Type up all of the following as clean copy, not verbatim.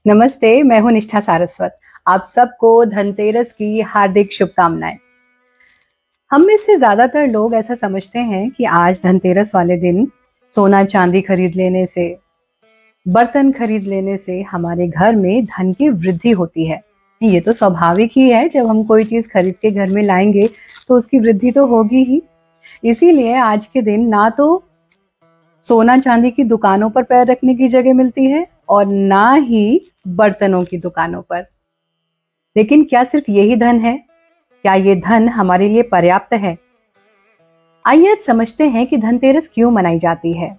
नमस्ते, मैं हूँ निष्ठा सारस्वत। आप सबको धनतेरस की हार्दिक शुभकामनाएँ। हम में से ज़्यादातर लोग ऐसा समझते हैं कि आज धनतेरस वाले दिन सोना-चांदी खरीद लेने से, बर्तन खरीद लेने से हमारे घर में धन की वृद्धि होती है। ये तो स्वाभाविक ही है, जब हम कोई चीज़ खरीद के घर में लाएँगे, तो उसकी वृद्धि तो होगी ही। इसीलिए आज के दिन ना तो सोना-चांदी की दुकानों पर पैर रखने की जगह मिलती है और ना ही बर्तनों की दुकानों पर। लेकिन क्या सिर्फ यही धन है? क्या ये धन हमारे लिए पर्याप्त है? आइए आज समझते हैं कि धनतेरस क्यों मनाई जाती है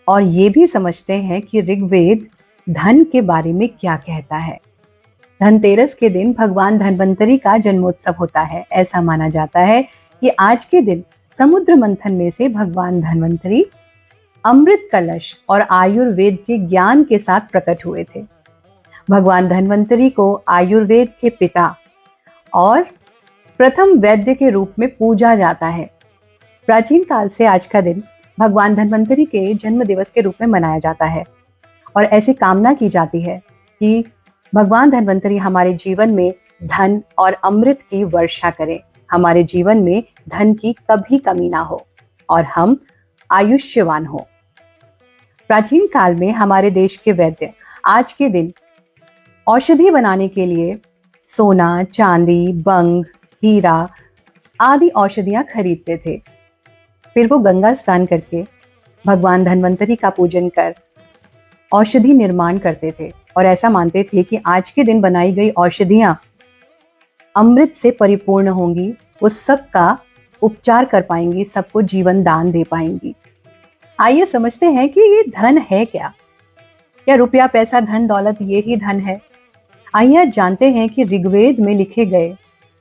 और ये भी समझते हैं कि ऋग्वेद धन के बारे में क्या कहता है। धनतेरस के दिन भगवान धन्वंतरी का जन्मोत्सव होता है। ऐसा माना जाता है कि आज के दिन समुद्र मंथन में से भगवान धन्वंतरी अमृत कलश और आयुर्वेद के ज्ञान के साथ प्रकट हुए थे। भगवान धन्वंतरी को आयुर्वेद के पिता और प्रथम वैद्य के रूप में पूजा जाता है। प्राचीन काल से आज का दिन भगवान धन्वंतरी के जन्म दिवस के रूप में मनाया जाता है और ऐसी कामना की जाती है कि भगवान धन्वंतरी हमारे जीवन में धन और अमृत की वर्षा करें, हमारे जीवन में धन की कभी कमी ना हो और हम आयुष्यवान हो। प्राचीन काल में हमारे देश के वैद्य आज के दिन औषधि बनाने के लिए सोना, चांदी, बंग, हीरा आदि औषधियां खरीदते थे। फिर वो गंगा स्नान करके भगवान धन्वंतरी का पूजन कर औषधि निर्माण करते थे और ऐसा मानते थे कि आज के दिन बनाई गई औषधियां अमृत से परिपूर्ण होंगी, वो सबका उपचार कर पाएंगी, सबको जीवन दान दे पाएंगी। आइए समझते हैं कि ये धन है क्या? क्या रुपया, पैसा, धन दौलत ये ही धन है? आइए आज जानते हैं कि ऋग्वेद में लिखे गए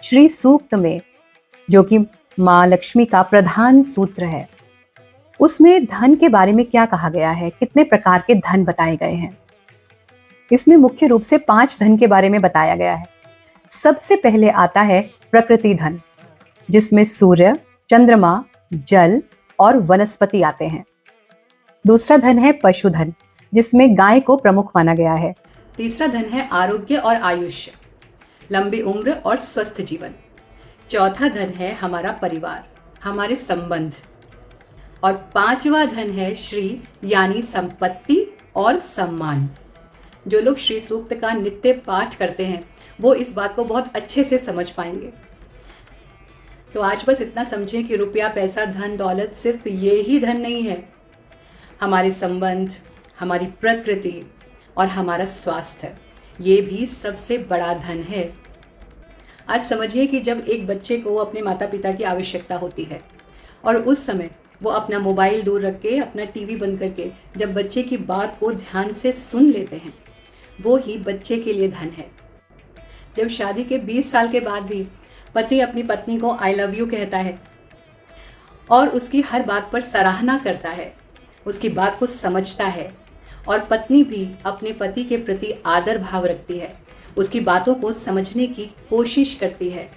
श्री सूक्त में, जो कि माँ लक्ष्मी का प्रधान सूत्र है, उसमें धन के बारे में क्या कहा गया है, कितने प्रकार के धन बताए गए हैं। इसमें मुख्य रूप से 5 धन के बारे में बताया गया है। सबसे पहले आता है प्रकृति धन, जिसमें सूर्य, चंद्रमा, जल और वनस्पति आते हैं। दूसरा धन है पशुधन, जिसमें गाय को प्रमुख माना गया है। तीसरा धन है आरोग्य और आयुष्य, लंबी उम्र और स्वस्थ जीवन। चौथा धन है हमारा परिवार, हमारे संबंध। और पांचवा धन है श्री, यानी संपत्ति और सम्मान। जो लोग श्री सूक्त का नित्य पाठ करते हैं वो इस बात को बहुत अच्छे से समझ पाएंगे। तो आज बस इतना समझें कि रुपया, पैसा, धन दौलत सिर्फ ये ही धन नहीं है। हमारे संबंध, हमारी प्रकृति और हमारा स्वास्थ्य, ये भी सबसे बड़ा धन है। आज समझिए कि जब एक बच्चे को अपने माता पिता की आवश्यकता होती है और उस समय वो अपना मोबाइल दूर रख के, अपना टीवी बंद करके जब बच्चे की बात को ध्यान से सुन लेते हैं, वो ही बच्चे के लिए धन है। जब शादी के 20 साल के बाद भी पति अपनी पत्नी को आई लव यू कहता है और उसकी हर बात पर सराहना करता है, उसकी बात को समझता है और पत्नी भी अपने पति के प्रति आदर भाव रखती है, उसकी बातों को समझने की कोशिश करती है,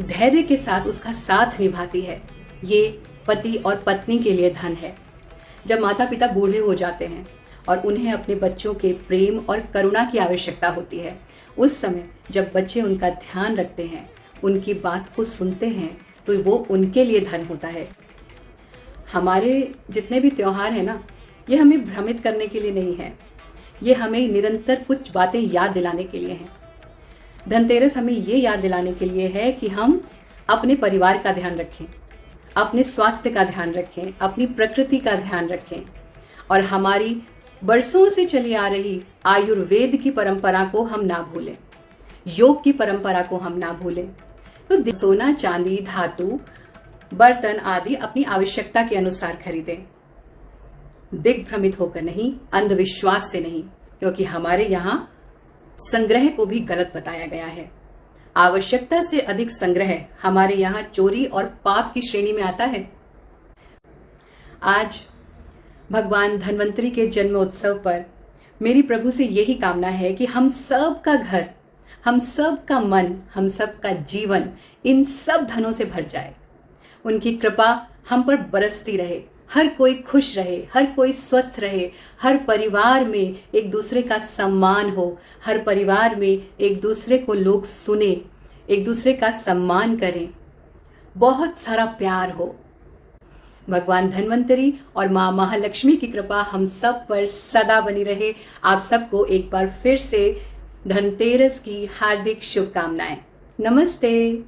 धैर्य के साथ उसका साथ निभाती है, ये पति और पत्नी के लिए धन है। जब माता पिता बूढ़े हो जाते हैं और उन्हें अपने बच्चों के प्रेम और करुणा की आवश्यकता होती है, उस समय जब बच्चे उनका ध्यान रखते हैं, उनकी बात को सुनते हैं, तो वो उनके लिए धन होता है। हमारे जितने भी त्यौहार हैं ना, ये हमें भ्रमित करने के लिए नहीं है, ये हमें निरंतर कुछ बातें याद दिलाने के लिए हैं। धनतेरस हमें ये याद दिलाने के लिए है कि हम अपने परिवार का ध्यान रखें, अपने स्वास्थ्य का ध्यान रखें, अपनी प्रकृति का ध्यान रखें और हमारी बरसों से चली आ रही आयुर्वेद की परंपरा को हम ना भूलें, योग की परंपरा को हम ना भूलें। तो सोना, चांदी, धातु, बर्तन आदि अपनी आवश्यकता के अनुसार खरीदें, दिग्भ्रमित होकर नहीं, अंधविश्वास से नहीं, क्योंकि हमारे यहाँ संग्रह को भी गलत बताया गया है। आवश्यकता से अधिक संग्रह हमारे यहाँ चोरी और पाप की श्रेणी में आता है। आज भगवान धन्वंतरी के जन्मोत्सव पर मेरी प्रभु से यही कामना है कि हम सब का घर, हम सब का मन, हम सब का जीवन इन सब धनों से भर जाए। उनकी कृपा हम पर बरसती रहे, हर कोई खुश रहे, हर कोई स्वस्थ रहे, हर परिवार में एक दूसरे का सम्मान हो, हर परिवार में एक दूसरे को लोग सुने, एक दूसरे का सम्मान करें, बहुत सारा प्यार हो। भगवान धन्वंतरी और माँ महालक्ष्मी की कृपा हम सब पर सदा बनी रहे। आप सबको एक बार फिर से धनतेरस की हार्दिक शुभकामनाएं। नमस्ते।